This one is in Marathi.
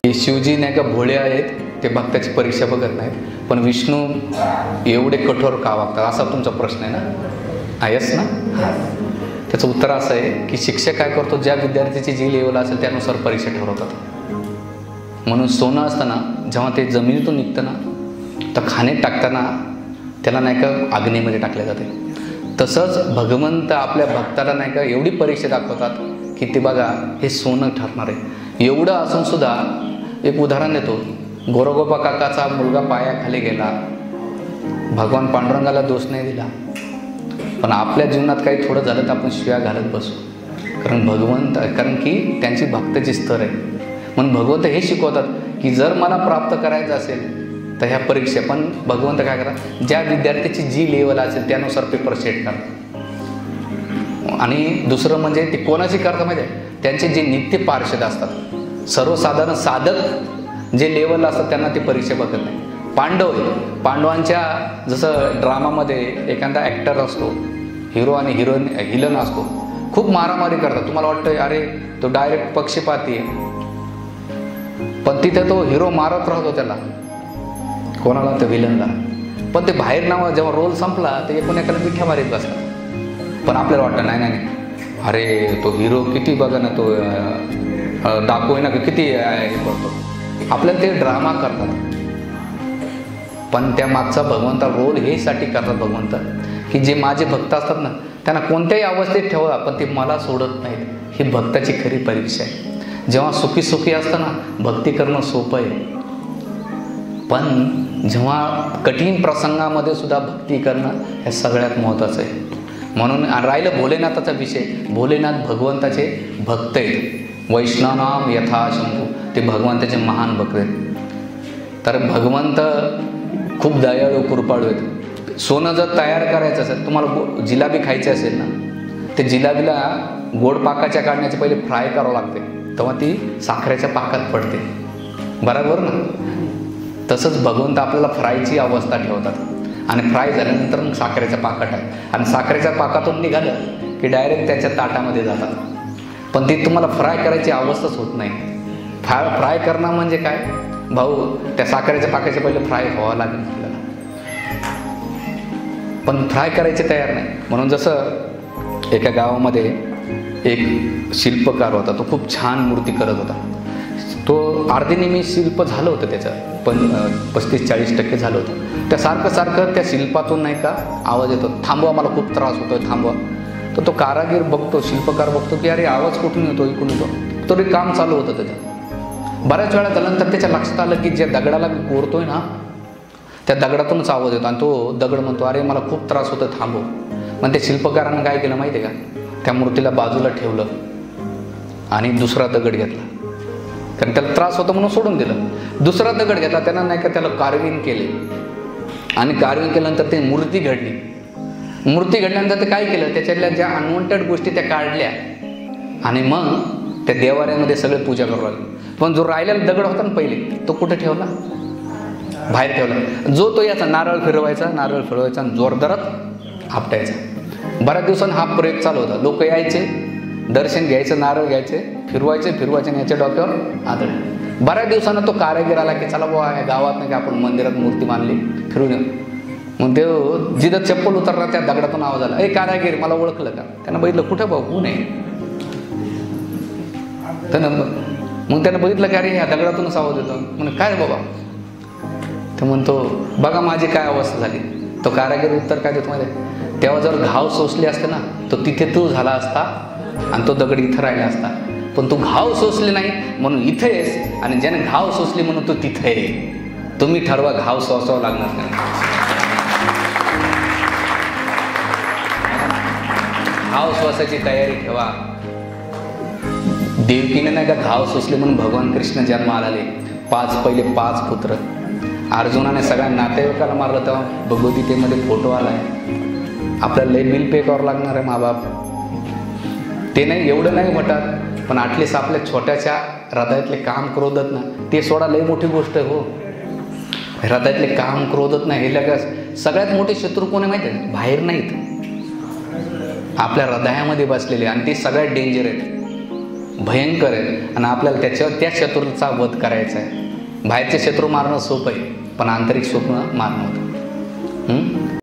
हे शिवजी नाही का भोळे आहेत, ते भक्ताची परीक्षा बघत नाहीत, पण विष्णू एवढे कठोर का वागतात, असा तुमचा प्रश्न आहे ना? आहेस ना? त्याचं उत्तर असं आहे की शिक्षक काय करतो, ज्या विद्यार्थ्याची जी लेवल असेल त्यानुसार परीक्षा ठरवतात. म्हणून सोनं असताना जेव्हा ते जमिनीतून निघतं ना, तर खाणीत टाकताना त्याला नाही का अग्नीमध्ये टाकले जाते. तसंच भगवंत आपल्या भक्ताला नाही का एवढी परीक्षा दाखवतात की ते बघा हे सोनं ठरणार आहे. एवढं असून सुद्धा एक उदाहरण देतो. गोरोगोपा काकाचा मुलगा पायाखाली गेला, भगवान पांडुरंगाला दोष नाही दिला, पण आपल्या जीवनात काही थोडं झालं तर आपण शिव्या घालत बसू, कारण की त्यांची भक्ताची स्तर आहे. म्हणून भगवंत हे शिकवतात की जर मला प्राप्त करायचं असेल तर ह्या परीक्षा, पण भगवंत काय करा, ज्या विद्यार्थ्याची जी लेवल असेल त्यानुसार पेपर सेट करा. आणि दुसरं म्हणजे ते कोणाची करता माहिती आहे, त्यांचे जे नित्य पार्षद असतात, सर्वसाधारण साधक जे लेवल असतात त्यांना ती परीक्षा बघत नाही. पांडवांच्या जसं ड्रामामध्ये एखादा ॲक्टर असतो, हिरो आणि हिरोईन हिलन असतो, खूप मारामारी करतात. तुम्हाला वाटतं अरे तो डायरेक्ट पक्षपाती आहे, पण तिथे तो हिरो मारत राहतो त्याला, कोणाला, तर विलनला. पण ते बाहेर नाव जेव्हा रोल संपला तर एकूण एकाला मिठ्या मारीत बसतात. पण आपल्याला वाटतं नाही, अरे तो हिरो किती बघा ना, तो डाकू आहे ना, किती हे करतो. आपल्याला ते ड्रामा करतात, पण त्या मागचा भगवंता रोल हे साठी करतात भगवंत की जे माझे भक्त असतात ना त्यांना कोणत्याही अवस्थेत ठेवा, पण ते मला सोडत नाहीत. ही भक्ताची खरी परीक्षा आहे. जेव्हा सुखी असतं ना, भक्ती करणं सोपं आहे, पण जेव्हा कठीण प्रसंगामध्ये सुद्धा भक्ती करणं हे सगळ्यात महत्त्वाचं आहे. म्हणून राहिलं भोलेनाथाचा विषय, भोलेनाथ भगवंताचे भक्त आहेत. वैष्णवनाम यथा शंभू, ते भगवंताचे महान भक्त आहेत. तर भगवंत खूप दयाळू कृपाळू आहेत. सोनं जर तयार करायचं असेल, तुम्हाला जिलाबी खायची असेल ना, ते जिलाबीला गोड पाकाच्या काढण्याचे पहिले फ्राय करावं लागते, तेव्हा ती साखरेच्या पाकात पडते, बरोबर ना? तसंच भगवंत आपल्याला फ्रायची अवस्था ठेवतात आणि फ्राय झाल्यानंतर मग साखरेच्या पाकात आहे, आणि साखरेच्या पाकातून निघालं की डायरेक्ट त्याच्या ताटामध्ये जातात. पण ती तुम्हाला फ्राय करायची अवस्थाच होत नाही. फ्राय करणं म्हणजे काय भाऊ, त्या साखरेच्या पाकाच्या पहिले फ्राय व्हावं लागेल आपल्याला, पण फ्राय करायचे तयार नाही. म्हणून जसं एका गावामध्ये एक शिल्पकार होता, तो खूप छान मूर्ती करत होता. तो अर्धनिमी शिल्प झालं होतं त्याचं, पण 35-40% झालं होतं. त्या सारखं त्या शिल्पातून नाही का आवाज येतो, थांबवा मला खूप त्रास होतोय, थांबवा. तर तो कारागीर बघतो, शिल्पकार बघतो की अरे आवाज कुठून येतो, इकडून येतो. तरी काम चालू होतं त्याचं. बऱ्याच वेळा झाल्यानंतर त्याच्या लक्षात आलं की ज्या दगडाला कोरतोय ना, त्या दगडातूनच आवाज येतो, आणि तो दगड म्हणतो अरे मला खूप त्रास होतो, थांबव. मग त्या शिल्पकारानं काय केलं माहिती आहे का, त्या मूर्तीला बाजूला ठेवलं आणि दुसरा दगड घेतला, कारण त्याला त्रास होता म्हणून सोडून दिलं. दुसरा दगड घेतला, त्यानं नाही का त्याला कार्विंग केले, आणि कार्विंग केल्यानंतर ते मूर्ती घडली. मूर्ती घडल्यानंतर ते काय केलं, त्याच्यातल्या ज्या अनवॉन्टेड गोष्टी त्या काढल्या आणि मग त्या देवाऱ्यामध्ये सगळे पूजा करू लागले. पण जो राहिलेला दगड होता ना पहिले, तो कुठे ठेवला, बाहेर ठेवला. जो तो याचा नारळ फिरवायचा आणि जोरदारात आपटायचा. बऱ्याच दिवसांनी हा प्रयोग चालू होता. लोक यायचे, दर्शन घ्यायचं, नारळ घ्यायचे, फिरवायचे आणि याच्या डोक्यावर आदळ. बऱ्याच दिवसांना तो कारागीर आला की चला बुवा या गावात नाही का आपण मंदिरात मूर्ती बांधली, फिरून येऊ. मग ते जिथं चप्पल उतरला त्या दगडातून आवाज आला, ए कारागीर मला ओळखलं का? त्यानं बघितलं, कुठं भाऊ, कोण आहे? मग त्यानं बघितलं की अरे ह्या दगडातूनच आवाज येतो. म्हणून काय बाबा? तर म्हणतो बघा माझी काय अवस्था झाली. तो कारागीर उत्तर काय देतो माहिती आहे, तेव्हा जर घाव सोसले असते ना, तो तिथे तू झाला असता आणि तो दगड इथं राहिला असता. पण तू घाव सोसले नाही म्हणून इथे आहेस, आणि ज्याने घाव सोसली म्हणून तू तिथे आहे. तुम्ही ठरवा घाव सोसावं लागणार नाही. घाव सोसायची तयारी ठेवा. देवकीने नाही का घाव सोसले म्हणून भगवान कृष्ण जन्माला आले. पहिले 5 पुत्र. अर्जुनाने सगळ्या नातेवाईकाला मारलं, तेव्हा भगवद्गीतेमध्ये फोटो आला आहे. आपल्याला लय बिल पे करावं लागणार आहे माबाप. ते नाही, एवढं नाही म्हणतात, पण ॲटलिस्ट आपल्या छोट्याच्या हृदयातले काम क्रोधत ना, ते सोडा लय मोठी गोष्ट आहे हो. हृदयातले काम क्रोधत नाही, हे लगेच सगळ्यात मोठे शत्रू कोण आहे माहिती आहे? बाहेर नाहीत, आपल्या हृदयामध्ये बसलेले, आणि ते सगळ्यात डेंजर आहेत. भयंकर आहे आणि आपल्याला त्या शत्रूचा वध करायचा आहे. बाहेरचे शत्रू मारणं सोपं आहे, पण आंतरिक स्वप्न मारणं होतं.